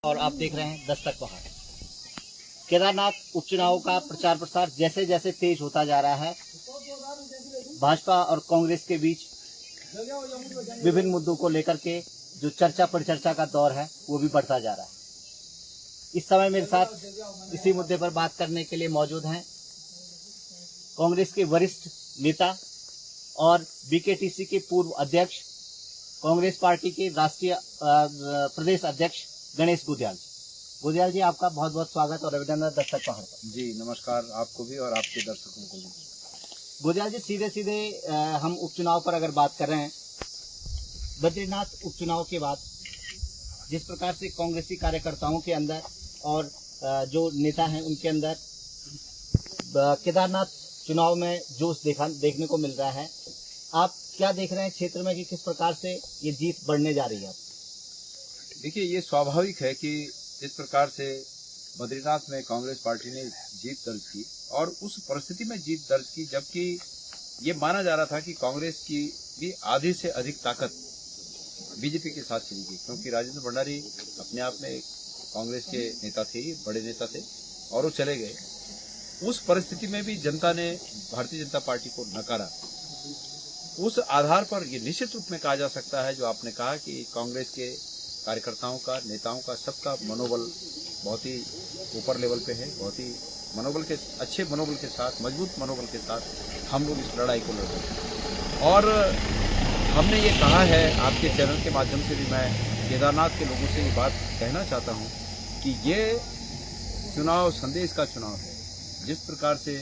और आप देख रहे हैं दस्तक पहाड़। केदारनाथ उपचुनाव का प्रचार प्रसार जैसे जैसे तेज होता जा रहा है, भाजपा और कांग्रेस के बीच विभिन्न मुद्दों को लेकर के जो चर्चा परिचर्चा का दौर है वो भी बढ़ता जा रहा है। इस समय मेरे साथ इसी मुद्दे पर बात करने के लिए मौजूद हैं कांग्रेस के वरिष्ठ नेता और बीकेटीसी के पूर्व अध्यक्ष, कांग्रेस पार्टी के राष्ट्रीय प्रदेश अध्यक्ष गणेश गुदियाल जी। गुदियाल जी, आपका बहुत बहुत स्वागत और अभिनंदन दस्तक पहाड़ पर। जी नमस्कार, आपको भी और आपके दर्शकों को भी। गुदियाल जी, सीधे सीधे हम उपचुनाव पर अगर बात कर रहे हैं, बद्रीनाथ उपचुनाव के बाद जिस प्रकार से कांग्रेसी कार्यकर्ताओं के अंदर और जो नेता हैं उनके अंदर केदारनाथ चुनाव में जोश देखने को मिल रहा है, आप क्या देख रहे हैं क्षेत्र में कि किस प्रकार से ये जीत बढ़ने जा रही है? देखिए, ये स्वाभाविक है कि जिस प्रकार से बद्रीनाथ में कांग्रेस पार्टी ने जीत दर्ज की और उस परिस्थिति में जीत दर्ज की जबकि ये माना जा रहा था कि कांग्रेस की भी आधी से अधिक ताकत बीजेपी के साथ चली गई, क्योंकि राजेंद्र भंडारी अपने आप में कांग्रेस के नेता थे, बड़े नेता थे और वो चले गए। उस परिस्थिति में भी जनता ने भारतीय जनता पार्टी को नकारा। उस आधार पर ये निश्चित रूप में कहा जा सकता है, जो आपने कहा, कि कांग्रेस के कार्यकर्ताओं का, नेताओं का, सबका मनोबल बहुत ही ऊपर लेवल पे है। बहुत ही अच्छे मनोबल के साथ, मजबूत मनोबल के साथ हम लोग इस लड़ाई को लड़ रहे हैं। और हमने ये कहा है, आपके चैनल के माध्यम से भी मैं केदारनाथ के लोगों से ये बात कहना चाहता हूँ कि ये चुनाव संदेश का चुनाव है। जिस प्रकार से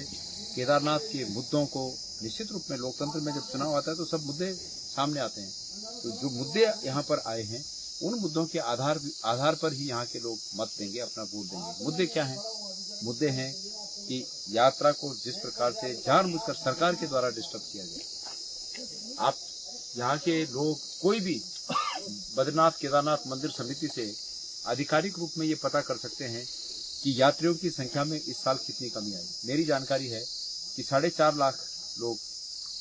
केदारनाथ के मुद्दों को, निश्चित रूप में लोकतंत्र में जब चुनाव आता है तो सब मुद्दे सामने आते हैं, तो जो मुद्दे यहाँ पर आए हैं उन मुद्दों के आधार पर ही यहाँ के लोग मत देंगे, अपना वोट देंगे। मुद्दे क्या हैं? मुद्दे हैं कि यात्रा को जिस प्रकार से जानबूझकर सरकार के द्वारा डिस्टर्ब किया गया। आप यहाँ के लोग, कोई भी बद्रीनाथ केदारनाथ मंदिर समिति से आधिकारिक रूप में ये पता कर सकते हैं कि यात्रियों की संख्या में इस साल कितनी कमी आई। मेरी जानकारी है कि 4.5 लाख लोग,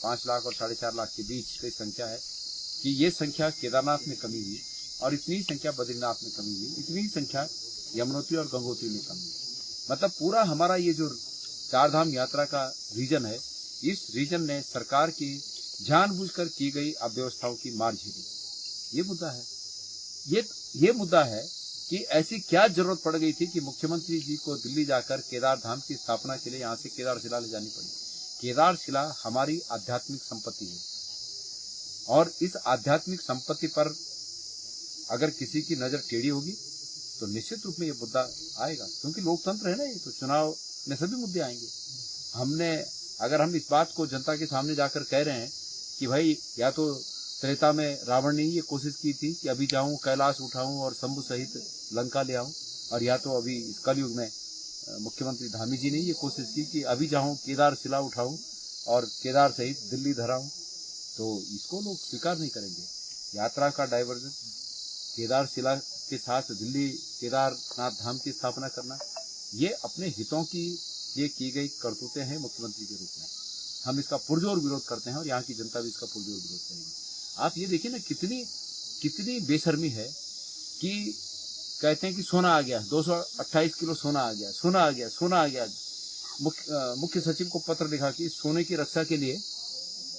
5 लाख और 4.5 लाख के बीच की संख्या है, कि ये संख्या केदारनाथ में कमी हुई और इतनी संख्या बद्रीनाथ में कमी हुई, इतनी संख्या यमुनोत्री और गंगोत्री में कमी हुई। मतलब पूरा हमारा ये जो 4 धाम यात्रा का रीजन है, इस रीजन ने सरकार की जानबूझकर की गई अव्यवस्थाओं की मार झेली। ये मुद्दा है। ये मुद्दा है कि ऐसी क्या जरूरत पड़ गई थी कि मुख्यमंत्री जी को दिल्ली जाकर केदार धाम की स्थापना के लिए यहाँ से केदारशिला ले जानी पड़ी। केदारशिला हमारी आध्यात्मिक संपत्ति है और इस आध्यात्मिक संपत्ति पर अगर किसी की नजर टेढ़ी होगी तो निश्चित रूप में ये मुद्दा आएगा, क्योंकि लोकतंत्र है ना, ये तो चुनाव में सभी मुद्दे आएंगे। अगर हम इस बात को जनता के सामने जाकर कह रहे हैं कि भाई, या तो त्रेता में रावण ने ये कोशिश की थी कि अभी जाऊं कैलाश उठाऊं और शंभु सहित लंका ले आऊं, और या तो अभी इस कलयुग में मुख्यमंत्री धामी जी ने ये कोशिश की कि अभी जाऊं केदारशिला उठाऊं और केदार सहित दिल्ली धराऊं, तो इसको लोग स्वीकार नहीं करेंगे। यात्रा का डाइवर्जन, केदारशिला के साथ दिल्ली केदारनाथ धाम की स्थापना करना, ये अपने हितों की ये की गई करतूतें हैं मुख्यमंत्री के रूप में। हम इसका पुरजोर विरोध करते हैं और यहाँ की जनता भी इसका पुरजोर विरोध करेगी। आप ये देखिए ना, कितनी बेशर्मी है कि कहते हैं कि सोना आ गया, 228 किलो सोना आ गया। मुख्य सचिव को पत्र लिखा कि सोने की रक्षा के लिए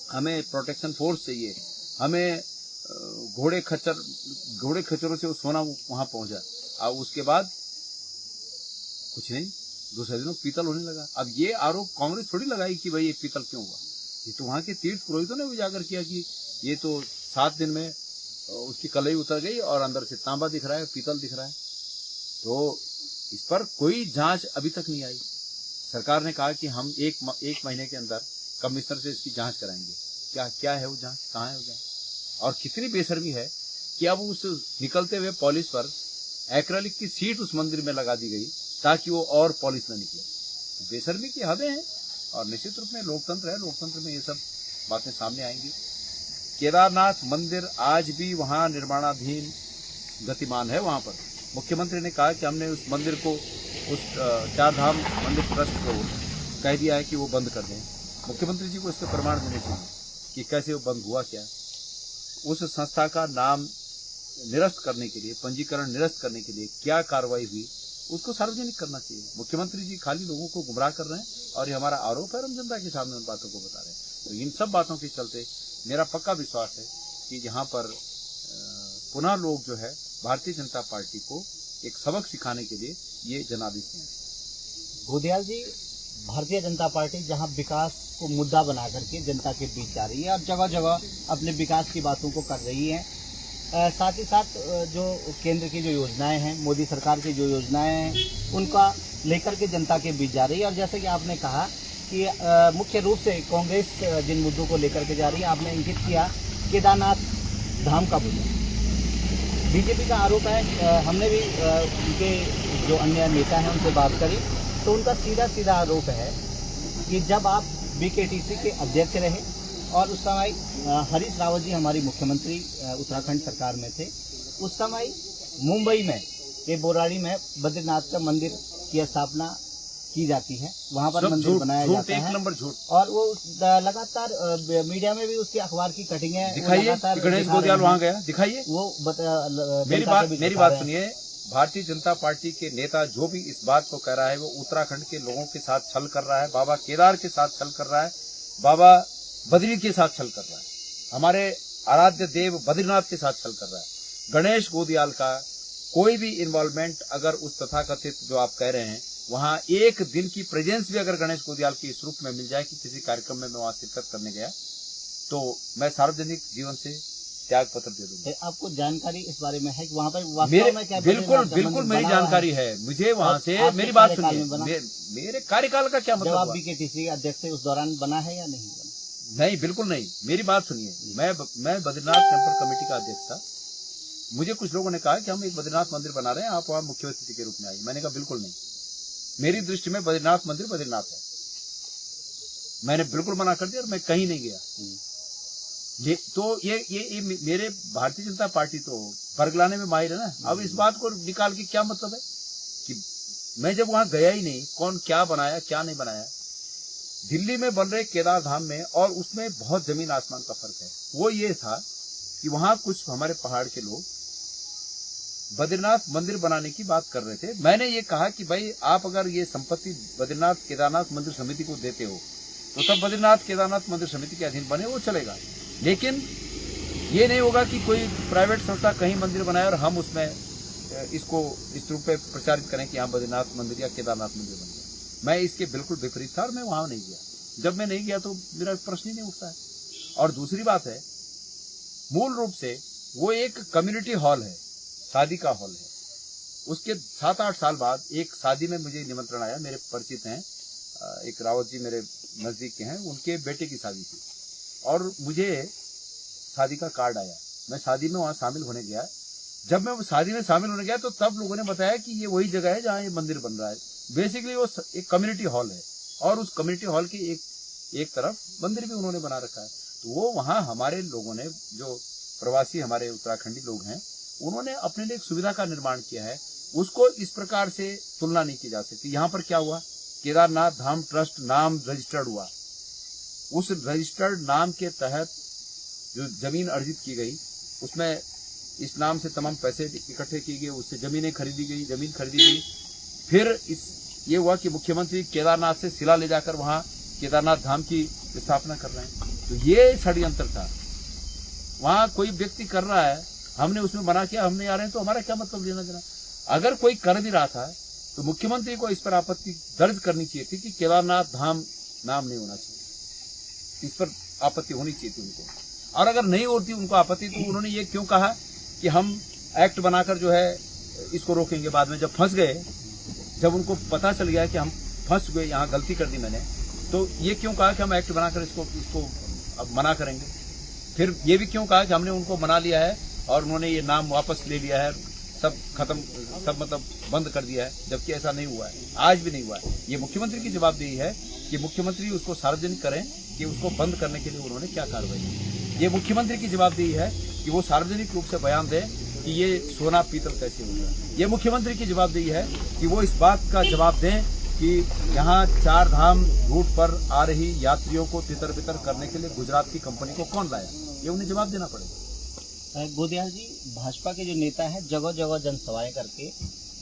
हमें प्रोटेक्शन फोर्स चाहिए, हमें घोड़े खच्चरों से वो सोना वहां पहुंचा। अब उसके बाद कुछ नहीं, दूसरे दिनों पीतल होने लगा। अब ये आरोप कांग्रेस थोड़ी लगाई कि भाई ये पीतल क्यों हुआ, ये तो वहां के तीर्थ पुरोहितों ने उजागर किया कि ये तो 7 दिन में उसकी कलई उतर गई और अंदर से तांबा दिख रहा है, पीतल दिख रहा है। तो इस पर कोई जांच अभी तक नहीं आई। सरकार ने कहा कि हम एक महीने के अंदर कमिश्नर से इसकी जांच कराएंगे। क्या है वो जांच, कहाँ है वो जांच? और कितनी बेशर्मी है कि अब उस निकलते हुए पॉलिश पर एक्रेलिक की सीट उस मंदिर में लगा दी गई ताकि वो और पॉलिश न निकले। बेशर्मी की हदें हैं और निश्चित रूप में लोकतंत्र है, लोकतंत्र में ये सब बातें सामने आएंगी। केदारनाथ मंदिर आज भी वहां निर्माणाधीन गतिमान है। वहां पर मुख्यमंत्री ने कहा कि हमने उस मंदिर को, उस 4 धाम मंदिर ट्रस्ट को कह दिया है कि वो बंद कर दें। मुख्यमंत्री जी को इसके प्रमाण देने चाहिए कि कैसे वो बंद हुआ, क्या उस संस्था का नाम निरस्त करने के लिए, पंजीकरण निरस्त करने के लिए क्या कार्रवाई हुई, उसको सार्वजनिक करना चाहिए। मुख्यमंत्री जी खाली लोगों को गुमराह कर रहे हैं और ये हमारा आरोप है, हम जनता के सामने उन बातों को बता रहे हैं। तो इन सब बातों के चलते मेरा पक्का विश्वास है कि यहाँ पर पुनः लोग जो है भारतीय जनता पार्टी को एक सबक सिखाने के लिए ये जनादेश देंगे। गोदियाल जी, भारतीय जनता पार्टी जहां विकास को मुद्दा बना करके जनता के बीच जा रही है और जगह जगह अपने विकास की बातों को कर रही है, साथ ही साथ जो केंद्र की जो योजनाएं हैं, मोदी सरकार की जो योजनाएं हैं, उनका लेकर के जनता के बीच जा रही है। और जैसे कि आपने कहा कि मुख्य रूप से कांग्रेस जिन मुद्दों को लेकर के जा रही है, आपने इंगित किया केदारनाथ धाम का मुद्दा। बीजेपी का आरोप है, हमने भी उनके जो अन्य नेता हैं उनसे बात करी, तो उनका सीधा सीधा आरोप है कि जब आप बीकेटीसी के अध्यक्ष रहे और उस समय हरीश रावत जी हमारी मुख्यमंत्री उत्तराखंड सरकार में थे, उस समय मुंबई में ये बोराड़ी में बद्रीनाथ का मंदिर की स्थापना की जाती है, वहाँ पर मंदिर बनाया जाता है। एक नंबर झूठ। और वो लगातार मीडिया में भी उसकी अखबार की कटिंगें दिखाइए, गणेश गोदियाल वहाँ गया, दिखाइए वो। मेरी बात सुनिए, भारतीय जनता पार्टी के नेता जो भी इस बात को कह रहा है वो उत्तराखंड के लोगों के साथ छल कर रहा है, बाबा केदार के साथ छल कर रहा है, बाबा बद्री के साथ छल कर रहा है, हमारे आराध्य देव बद्रीनाथ के साथ छल कर रहा है। गणेश गोदियाल का कोई भी इन्वॉल्वमेंट अगर उस तथाकथित जो आप कह रहे हैं, वहां एक दिन की प्रेजेंस भी अगर गणेश गोदियाल की इस रूप में मिल जाए कि किसी कार्यक्रम में मैं वहां शिरकत करने गया, तो मैं सार्वजनिक जीवन से त्याग पत्र दे दूंगा। आपको जानकारी इस बारे में है कि वहाँ पर वास्तव में क्या? बिल्कुल मेरी जानकारी है, मुझे वहाँ से। मेरी बात सुनिए, मेरे कार्यकाल का क्या मतलब? जब आप बीकेटीसी अध्यक्ष से उस दौरान बना है या नहीं बना? नहीं, बिल्कुल नहीं। मेरी बात सुनिए, मैं बद्रीनाथ टेम्पल कमेटी का अध्यक्ष था। मुझे कुछ लोगों ने कहा कि हम एक बद्रीनाथ मंदिर बना रहे हैं, आप वहाँ मुख्य अतिथि के रूप में आइए। मैंने कहा बिल्कुल नहीं, मेरी दृष्टि में बद्रीनाथ मंदिर बद्रीनाथ है। मैंने बिल्कुल मना कर दिया और मैं कहीं नहीं गया। तो ये मेरे भारतीय जनता पार्टी तो बरगलाने में माहिर है ना। अब इस बात को निकाल के क्या मतलब है कि मैं जब वहां गया ही नहीं, कौन क्या बनाया क्या नहीं बनाया। दिल्ली में बन रहे केदार धाम में और उसमें बहुत जमीन आसमान का फर्क है। वो ये था कि वहां कुछ हमारे पहाड़ के लोग बद्रीनाथ मंदिर बनाने की बात कर रहे थे। मैंने ये कहा कि भाई आप अगर ये संपत्ति बद्रीनाथ केदारनाथ मंदिर समिति को देते हो तो तब बद्रीनाथ केदारनाथ मंदिर समिति के अधीन बने, वो चलेगा। लेकिन ये नहीं होगा कि कोई प्राइवेट संस्था कहीं मंदिर बनाए और हम उसमें इसको इस रूप में प्रचारित करें कि यहाँ बद्रीनाथ मंदिर या केदारनाथ मंदिर बन गया। मैं इसके बिल्कुल विपरीत था और मैं वहां नहीं गया। जब मैं नहीं गया तो मेरा प्रश्न ही नहीं उठता है। और दूसरी बात है, मूल रूप से वो एक कम्युनिटी हॉल है, शादी का हॉल है। उसके 7-8 साल बाद एक शादी में मुझे निमंत्रण आया, मेरे परिचित हैं, एक रावत जी मेरे नजदीक के हैं, उनके बेटे की शादी थी और मुझे शादी का कार्ड आया। मैं शादी में वहां शामिल होने गया। जब मैं शादी में शामिल होने गया तो तब लोगों ने बताया कि ये वही जगह है जहाँ ये मंदिर बन रहा है। बेसिकली वो एक कम्युनिटी हॉल है और उस कम्युनिटी हॉल की एक तरफ मंदिर भी उन्होंने बना रखा है। तो वो वहां हमारे लोगों ने, जो प्रवासी हमारे उत्तराखंडी लोग हैं, उन्होंने अपने लिए एक सुविधा का निर्माण किया है। उसको इस प्रकार से तुलना नहीं की जा सकती। यहाँ पर क्या हुआ, केदारनाथ धाम ट्रस्ट नाम रजिस्टर्ड हुआ। उस रजिस्टर्ड नाम के तहत जो जमीन अर्जित की गई, उसमें इस नाम से तमाम पैसे इकट्ठे किए गए, उससे जमीन खरीदी गई। फिर ये हुआ कि मुख्यमंत्री केदारनाथ से शिला ले जाकर वहां केदारनाथ धाम की स्थापना कर रहे हैं। तो ये षड्यंत्र था। वहां कोई व्यक्ति कर रहा है, हमने उसमें मना किया, हम नहीं आ रहे हैं, तो हमारा क्या मतलब लेना देना। अगर कोई कर भी रहा था तो मुख्यमंत्री को इस पर आपत्ति दर्ज करनी चाहिए थी कि केदारनाथ धाम नाम नहीं होना चाहिए, इस पर आपत्ति होनी चाहिए थी उनको। और अगर नहीं होती उनको आपत्ति, तो उन्होंने ये क्यों कहा कि हम एक्ट बनाकर जो है इसको रोकेंगे। बाद में जब फंस गए, जब उनको पता चल गया कि हम फंस गए, यहाँ गलती कर दी मैंने, तो ये क्यों कहा कि हम एक्ट बनाकर इसको अब मना करेंगे। फिर ये भी क्यों कहा कि हमने उनको मना लिया है और उन्होंने ये नाम वापस ले लिया है, सब खत्म, सब मतलब बंद कर दिया है, जबकि ऐसा नहीं हुआ है, आज भी नहीं हुआ है। ये मुख्यमंत्री की जवाबदेही है कि मुख्यमंत्री उसको सार्वजनिक करें कि उसको बंद करने के लिए उन्होंने क्या कार्रवाई की। ये मुख्यमंत्री की जवाबदेही है कि वो सार्वजनिक रूप से बयान दें कि ये सोना पीतल कैसे होगा। ये मुख्यमंत्री की जवाबदेही है कि वो इस बात का जवाब दें कि यहाँ 4 धाम रूट पर आ रही यात्रियों को तितर बितर करने के लिए गुजरात की कंपनी को कौन लाया। ये उन्हें जवाब देना पड़ेगा। गोदियाल जी, भाजपा के जो नेता हैं जगह जगह जनसभाएं करके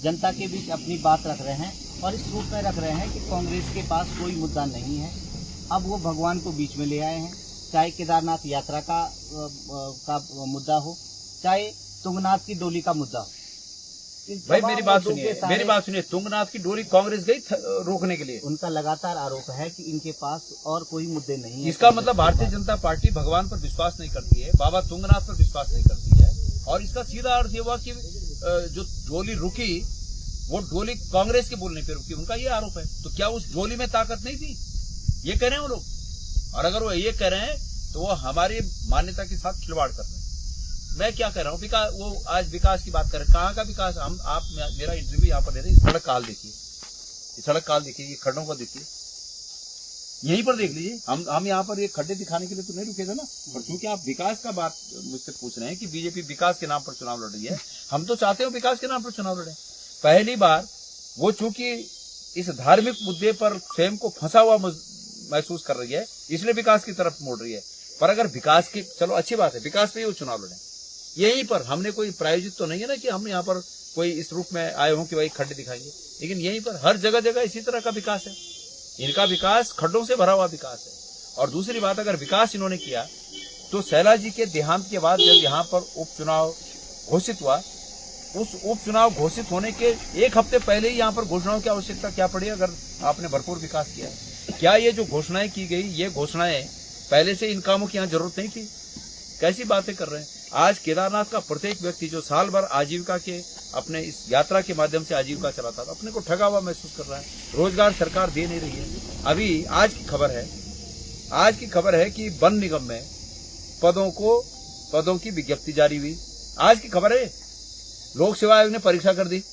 जनता के बीच अपनी बात रख रहे हैं और इस रूप में रख रहे हैं कि कांग्रेस के पास कोई मुद्दा नहीं है। अब वो भगवान को बीच में ले आए हैं, चाहे केदारनाथ यात्रा का मुद्दा हो, चाहे तुंगनाथ की डोली का मुद्दा हो। भाई मेरी बात सुनिए, तुंगनाथ की डोली कांग्रेस गई रोकने के लिए। उनका लगातार आरोप है कि इनके पास और कोई मुद्दे नहीं है। इसका मतलब भारतीय जनता पार्टी भगवान पर विश्वास नहीं करती है, बाबा तुंगनाथ पर विश्वास नहीं करती है। और इसका सीधा अर्थ ये हुआ कि जो डोली रुकी वो डोली कांग्रेस के बोलने पे रुकी, उनका ये आरोप है। तो क्या उस डोली में ताकत नहीं थी, ये कह रहे हैं वो लोग। और अगर वो ये कह रहे हैं तो वो हमारी मान्यता के साथ खिलवाड़ कर रहे हैं। मैं क्या कह रहा हूँ, वो आज विकास की बात कर रहे हैं। कहाँ का विकास? आप मेरा इंटरव्यू यहाँ पर ले रहे हैं। सड़क काल देखिए, सड़क काल देखिए, ये खड्डों को देखिए, यहीं पर देख लीजिए। हम यहाँ पर ये खड्डे दिखाने के लिए तो नहीं रुके थे ना। और क्योंकि आप विकास का बात मुझसे पूछ रहे हैं कि बीजेपी विकास के नाम पर चुनाव लड़ रही है, हम तो चाहते हो विकास के नाम पर चुनाव लड़े। पहली बार वो चूंकि इस धार्मिक मुद्दे पर स्वयं को फंसा हुआ महसूस कर रही है, इसलिए विकास की तरफ मोड़ रही है। पर अगर विकास की, चलो अच्छी बात है, विकास पे ही वो चुनाव लड़े। यहीं पर हमने कोई प्रायोजित तो नहीं है ना कि हम यहाँ पर कोई इस रूप में आए हों कि भाई खड्डे दिखाएंगे, लेकिन यहीं पर हर जगह जगह इसी तरह का विकास है। इनका विकास खड्डों से भरा हुआ विकास है। और दूसरी बात, अगर विकास इन्होंने किया तो शैला जी के देहांत के बाद जब यहाँ पर उपचुनाव घोषित हुआ, उस उपचुनाव घोषित होने के एक हफ्ते पहले ही यहाँ पर घोषणाओं की आवश्यकता क्या पड़ी? अगर आपने भरपूर विकास किया, क्या ये जो घोषणाएं की गई, ये घोषणाएं पहले से इन कामों की यहाँ जरूरत नहीं थी? कैसी बातें कर रहे हैं। आज केदारनाथ का प्रत्येक व्यक्ति जो साल भर आजीविका के अपने इस यात्रा के माध्यम से आजीविका चलाता था, अपने को ठगा हुआ महसूस कर रहा है। रोजगार सरकार दे नहीं रही है। अभी आज की खबर है कि वन निगम में पदों की विज्ञप्ति जारी हुई। आज की खबर है, लोक सेवा आयोग ने परीक्षा कर दी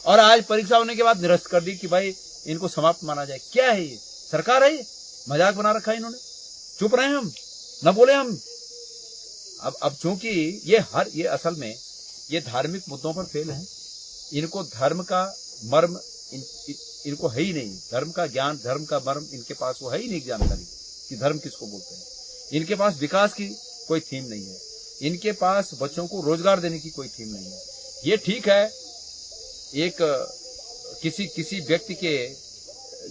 और आज परीक्षा होने के बाद निरस्त कर दी कि भाई इनको समाप्त माना जाए। क्या है ये? सरकार है ये? मजाक बना रखा है इन्होंने। चुप रहे हम, न बोले हम। अब चूंकि ये असल में ये धार्मिक मुद्दों पर फेल है। इनको धर्म का मर्म इनको है ही नहीं। धर्म का ज्ञान, धर्म का मर्म इनके पास वो है ही नहीं जानकारी कि धर्म किसको बोलते हैं। इनके पास विकास की कोई थीम नहीं है। इनके पास बच्चों को रोजगार देने की कोई थीम नहीं है। ये ठीक है, एक किसी व्यक्ति के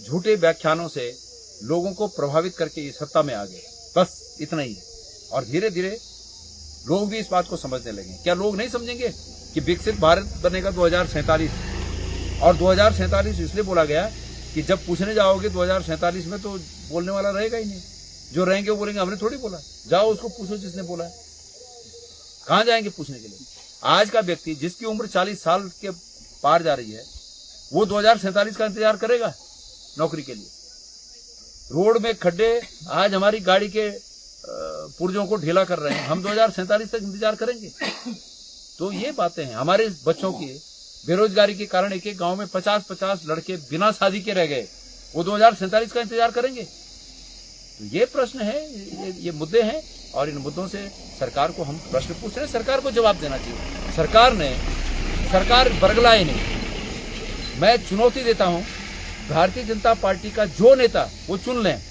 झूठे व्याख्यानों से लोगों को प्रभावित करके ये सत्ता में आ गए, बस इतना ही है। और धीरे धीरे लोग भी इस बात को समझने लगे। क्या लोग नहीं समझेंगे कि विकसित भारत बनेगा 2047? और 2047 इसलिए बोला गया कि जब पूछने जाओगे 2047 में तो बोलने वाला रहेगा ही नहीं। जो रहेंगे वो बोलेंगे हमने थोड़ी बोला। जाओ उसको पूछो जिसने बोला है, कहाँ जाएंगे पूछने के लिए? आज का व्यक्ति जिसकी उम्र 40 साल के पार जा रही है, वो 2047 का इंतजार करेगा नौकरी के लिए? रोड में खड्डे आज हमारी गाड़ी के पुर्जों को ढीला कर रहे हैं, हम 2047 तक इंतजार करेंगे? तो ये बातें हैं। हमारे बच्चों की बेरोजगारी के कारण एक गांव में 50-50 लड़के बिना शादी के रह गए, वो 2047 का इंतजार करेंगे? तो ये प्रश्न है, ये मुद्दे हैं। और इन मुद्दों से सरकार को हम प्रश्न पूछ रहे हैं, सरकार को जवाब देना चाहिए। सरकार बरगलाए नहीं। मैं चुनौती देता हूं, भारतीय जनता पार्टी का जो नेता वो चुन लें,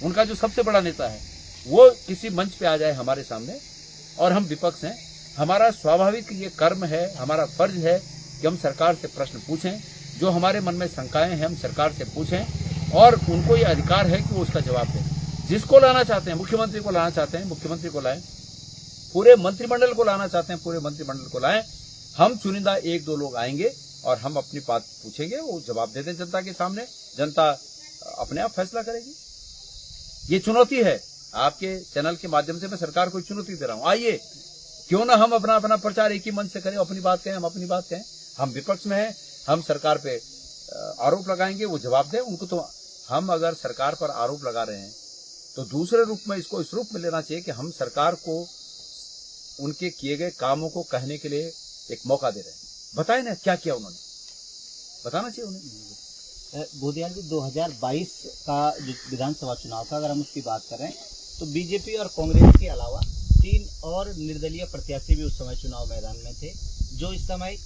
उनका जो सबसे बड़ा नेता है वो किसी मंच पे आ जाए हमारे सामने, और हम विपक्ष हैं। हमारा स्वाभाविक ये कर्म है, हमारा फर्ज है कि हम सरकार से प्रश्न पूछें। जो हमारे मन में शंकाएं हैं हम सरकार से पूछें, और उनको ये अधिकार है कि वो उसका जवाब दें। जिसको लाना चाहते हैं, मुख्यमंत्री को लाना चाहते हैं, मुख्यमंत्री को लाएं। पूरे मंत्रिमंडल को लाना चाहते हैं, पूरे मंत्रिमंडल को लाएं। हम चुनिंदा 1-2 लोग आएंगे और हम अपनी बात पूछेंगे, वो जवाब दे दें जनता के सामने। जनता अपने आप फैसला करेगी। ये चुनौती है। आपके चैनल के माध्यम से मैं सरकार को चुनौती दे रहा हूं, आइए, क्यों ना हम अपना प्रचार एक ही मंच से करें, अपनी बात कहें, हम अपनी बात कहें। हम विपक्ष में हैं, हम सरकार पे आरोप लगाएंगे, वो जवाब दें उनको। तो हम अगर सरकार पर आरोप लगा रहे हैं तो दूसरे रूप में इसको इस रूप में लेना चाहिए कि हम सरकार को उनके किए गए कामों को कहने के लिए एक मौका दे रहे हैं। बताएं ना क्या किया उन्होंने, बताना चाहिए उन्हें। गोदियाल जी, 2022 का जो विधानसभा चुनाव था, अगर हम उसकी बात करें तो बीजेपी और कांग्रेस के अलावा 3 और निर्दलीय प्रत्याशी भी उस समय चुनाव मैदान में थे, जो इस समय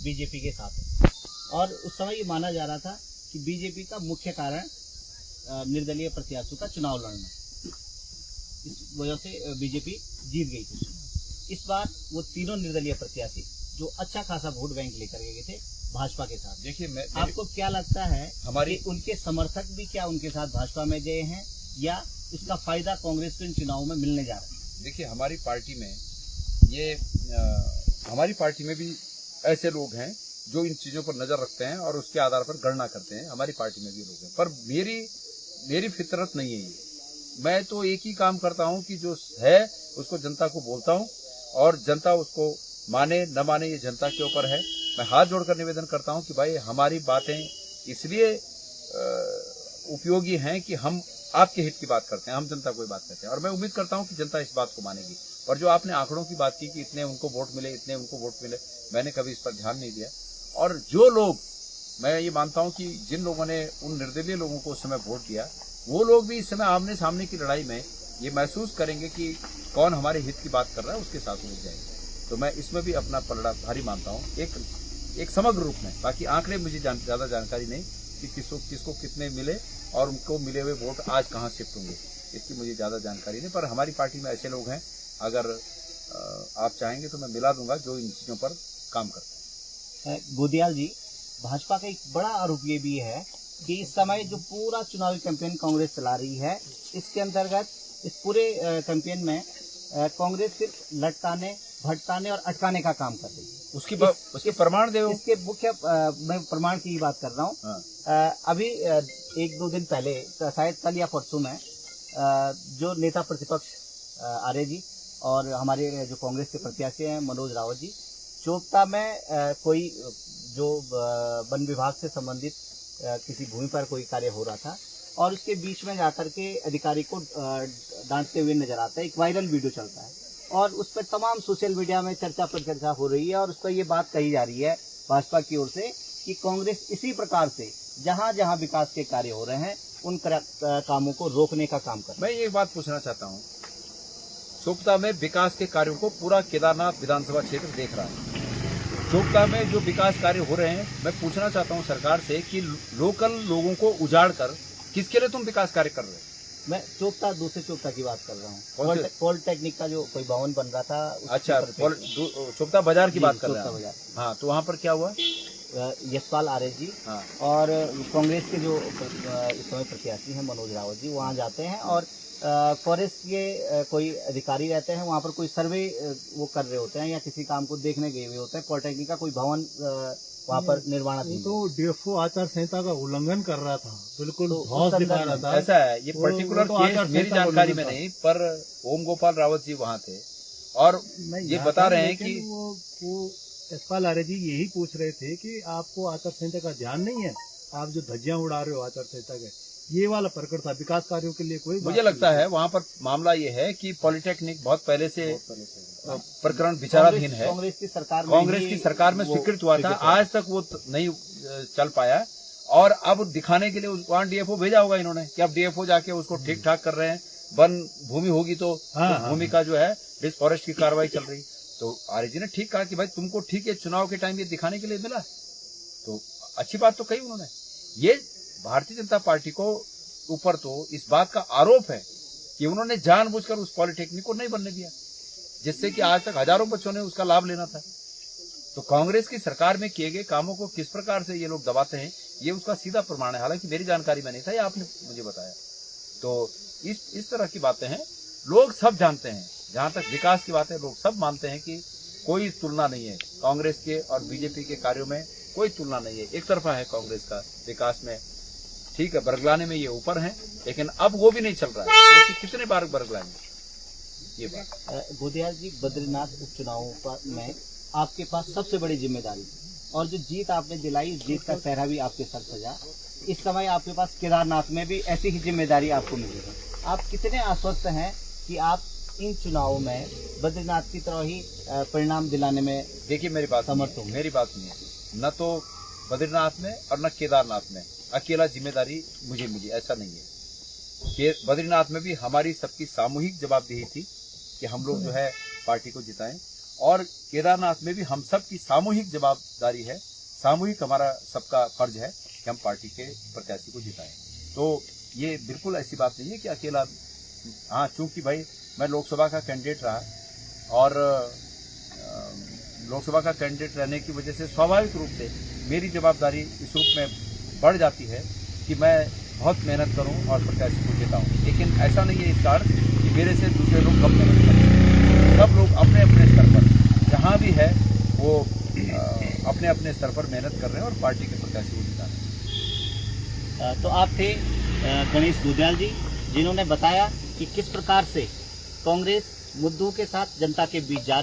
बीजेपी के साथ है। और उस समय ये माना जा रहा था कि बीजेपी का मुख्य कारण निर्दलीय प्रत्याशियों का चुनाव लड़ना, इस वजह से बीजेपी जीत गई थी। इस बार वो तीनों निर्दलीय प्रत्याशी जो अच्छा खासा वोट बैंक लेकर गए थे भाजपा के साथ। देखिए आपको क्या लगता है हमारी कि उनके समर्थक भी क्या उनके साथ भाजपा में गए हैं या इसका फायदा कांग्रेस को इन चुनावों में मिलने जा रहा है? देखिए हमारी पार्टी में हमारी पार्टी में भी ऐसे लोग हैं जो इन चीजों पर नजर रखते हैं और उसके आधार पर गणना करते हैं। हमारी पार्टी में भी लोग हैं, पर मेरी फितरत नहीं है ये। मैं तो एक ही काम करता हूं कि जो है उसको जनता को बोलता हूं और जनता उसको माने न माने ये जनता के ऊपर है। मैं हाथ जोड़कर निवेदन करता हूं कि भाई हमारी बातें इसलिए उपयोगी हैं कि हम आपके हित की बात करते हैं, हम जनता को बात करते हैं और मैं उम्मीद करता हूं कि जनता इस बात को मानेगी। और जो आपने आंकड़ों की बात की कि इतने उनको वोट मिले, इतने उनको वोट मिले, मैंने कभी इस पर ध्यान नहीं दिया। और जो लोग, मैं ये मानता हूं कि जिन लोगों ने उन निर्दलीय लोगों को उस समय वोट दिया, वो लोग भी इस समय आमने सामने की लड़ाई में ये महसूस करेंगे कि कौन हमारे हित की बात कर रहा है, उसके साथ मिल जाएंगे। तो मैं इसमें भी अपना पलड़ा भारी मानता हूँ एक समग्र रूप में। बाकी आंकड़े मुझे ज्यादा जानकारी नहीं कि किसको कितने मिले और उनको मिले हुए वोट आज कहाँ शिफ्ट होंगे, इसकी मुझे ज्यादा जानकारी नहीं। पर हमारी पार्टी में ऐसे लोग हैं, अगर आप चाहेंगे तो मैं मिला दूंगा, जो इन चीजों पर काम करते हैं। गोदियाल जी, भाजपा का एक बड़ा आरोप ये भी है कि इस समय जो पूरा चुनावी कैंपेन कांग्रेस चला रही है, इसके अंतर्गत इस पूरे कैंपेन में कांग्रेस सिर्फ लटकाने, भटकाने और अटकाने का काम कर रही है। उसके प्रमाण दे। इसके मुख्य मैं प्रमाण की बात कर रहा हूँ। हाँ। अभी 1-2 दिन पहले, शायद कल या परसों में, जो नेता प्रतिपक्ष आर्य जी और हमारे जो कांग्रेस के प्रत्याशी हैं मनोज रावत जी, चोपता में कोई जो वन विभाग से संबंधित किसी भूमि पर कोई कार्य हो रहा था और उसके बीच में जाकर के अधिकारी को डांटते हुए नजर आता है। एक वायरल वीडियो चलता है और उस पर तमाम सोशल मीडिया में चर्चा पर चर्चा हो रही है और उस पर ये बात कही जा रही है भाजपा की ओर से कि कांग्रेस इसी प्रकार से जहां जहां विकास के कार्य हो रहे हैं उन कामों को रोकने का काम कर। मैं ये बात पूछना चाहता हूँ, चोपता में विकास के कार्यों को पूरा केदारनाथ विधानसभा क्षेत्र देख रहा है। चोपता में जो विकास कार्य हो रहे हैं, मैं पूछना चाहता हूं सरकार से कि लोकल लोगों को उजाड़ कर किसके लिए तुम विकास कार्य कर रहे हो? मैं चोपता, दूसरे चोपता की बात कर रहा हूँ। पॉलिटेक्निक का जो कोई भवन बन रहा था। अच्छा, चोपता बाजार की बात कर रहे हैं। हाँ, तो वहाँ पर क्या हुआ? यशपाल आर्य जी हाँ। और कांग्रेस के जो इस समय प्रत्याशी हैं मनोज रावत जी वहाँ जाते हैं और फॉरेस्ट के कोई अधिकारी रहते हैं, वहाँ पर कोई सर्वे वो कर रहे होते हैं या किसी काम को देखने गए हुए होते हैं। पॉलिटेक्निक का कोई भवन वहाँ पर निर्माणाधीन। तो डीएफओ आचार संहिता का उल्लंघन कर रहा था, बिल्कुल धौंस दिखा रहा था। ऐसा है, ये पर्टिकुलर केस मेरी जानकारी में नहीं, पर ओम गोपाल रावत जी वहाँ थे और ये बता रहे हैं कि वो यशपाल आर्य जी यही पूछ रहे थे कि आपको आचार संहिता का ध्यान नहीं है, आप जो धज्जियां उड़ा रहे हो आचार संहिता के, ये वाला प्रकरण था। विकास कार्यों के लिए कोई मुझे लगता है वहाँ पर मामला ये है कि पॉलिटेक्निक बहुत पहले से प्रकरण विचाराधीन है। कांग्रेस की सरकार में स्वीकृत हुआ था, आज तक वो नहीं चल पाया और अब दिखाने के लिए वहाँ डीएफओ भेजा होगा इन्होंने कि अब डीएफओ जाके उसको ठीक ठाक कर रहे हैं। वन भूमि होगी तो उस भूमि का जो है डिसफॉरेस्ट की कार्रवाई चल रही। तो आर्य जी ने ठीक कहा कि भाई तुमको ठीक है, चुनाव के टाइम ये दिखाने के लिए मिला, तो अच्छी बात तो कही उन्होंने। ये भारतीय जनता पार्टी को ऊपर तो इस बात का आरोप है कि उन्होंने जानबूझकर उस पॉलिटेक्निक को नहीं बनने दिया, जिससे कि आज तक हजारों बच्चों ने उसका लाभ लेना था। तो कांग्रेस की सरकार में किए गए कामों को किस प्रकार से ये लोग दबाते हैं, ये उसका सीधा प्रमाण है। हालांकि मेरी जानकारी में नहीं था, ये आपने मुझे बताया। तो इस तरह की बातें हैं, लोग सब जानते हैं। जहां तक विकास की बात है, लोग सब मानते हैं कि कोई तुलना नहीं है कांग्रेस के और बीजेपी के कार्यों में, कोई तुलना नहीं है। एक तरफा है कांग्रेस का विकास में, ठीक है, बरगलाने में ये ऊपर है, लेकिन अब वो भी नहीं चल रहा है क्योंकि कितने बार बरगलाने ये बात। गोदियाल जी, बद्रीनाथ उपचुनावों में आपके पास सबसे बड़ी जिम्मेदारी और जो जीत आपने दिलाई, जीत का सेहरा भी आपके सर सजा। इस समय आपके पास केदारनाथ में भी ऐसी ही जिम्मेदारी आपको मिलेगी। आप कितने आश्वस्त हैं कि आप इन चुनावों में बद्रीनाथ की तरह ही परिणाम दिलाने में? देखिए, मेरी बात समर्थ हूँ, मेरी बात सुनिए। न तो बद्रीनाथ में और न केदारनाथ में अकेला जिम्मेदारी मुझे मिली, ऐसा नहीं है। बद्रीनाथ में भी हमारी सबकी सामूहिक जवाबदेही थी कि हम लोग जो है पार्टी को जिताएं, और केदारनाथ में भी हम सब की सामूहिक जवाबदारी है, सामूहिक हमारा सबका फर्ज है कि हम पार्टी के प्रत्याशी को जिताएं। तो ये बिल्कुल ऐसी बात नहीं है कि अकेला। हाँ, चूंकि भाई मैं लोकसभा का कैंडिडेट रहा और लोकसभा का कैंडिडेट रहने की वजह से स्वाभाविक रूप से मेरी जवाबदारी इस रूप में बढ़ जाती है कि मैं बहुत मेहनत करूं और प्रत्याशी को जिताऊं। लेकिन ऐसा नहीं है इस बार कि मेरे से दूसरे लोग कम मेहनत करें। सब लोग अपने अपने स्तर पर जहां भी है वो अपने अपने स्तर पर मेहनत कर रहे हैं और पार्टी के प्रत्याशी को जिता रहे हैं। तो आप थे गणेश दुधियाल जी, जिन्होंने बताया कि किस प्रकार से कांग्रेस मुद्दों के साथ जनता के बीच जा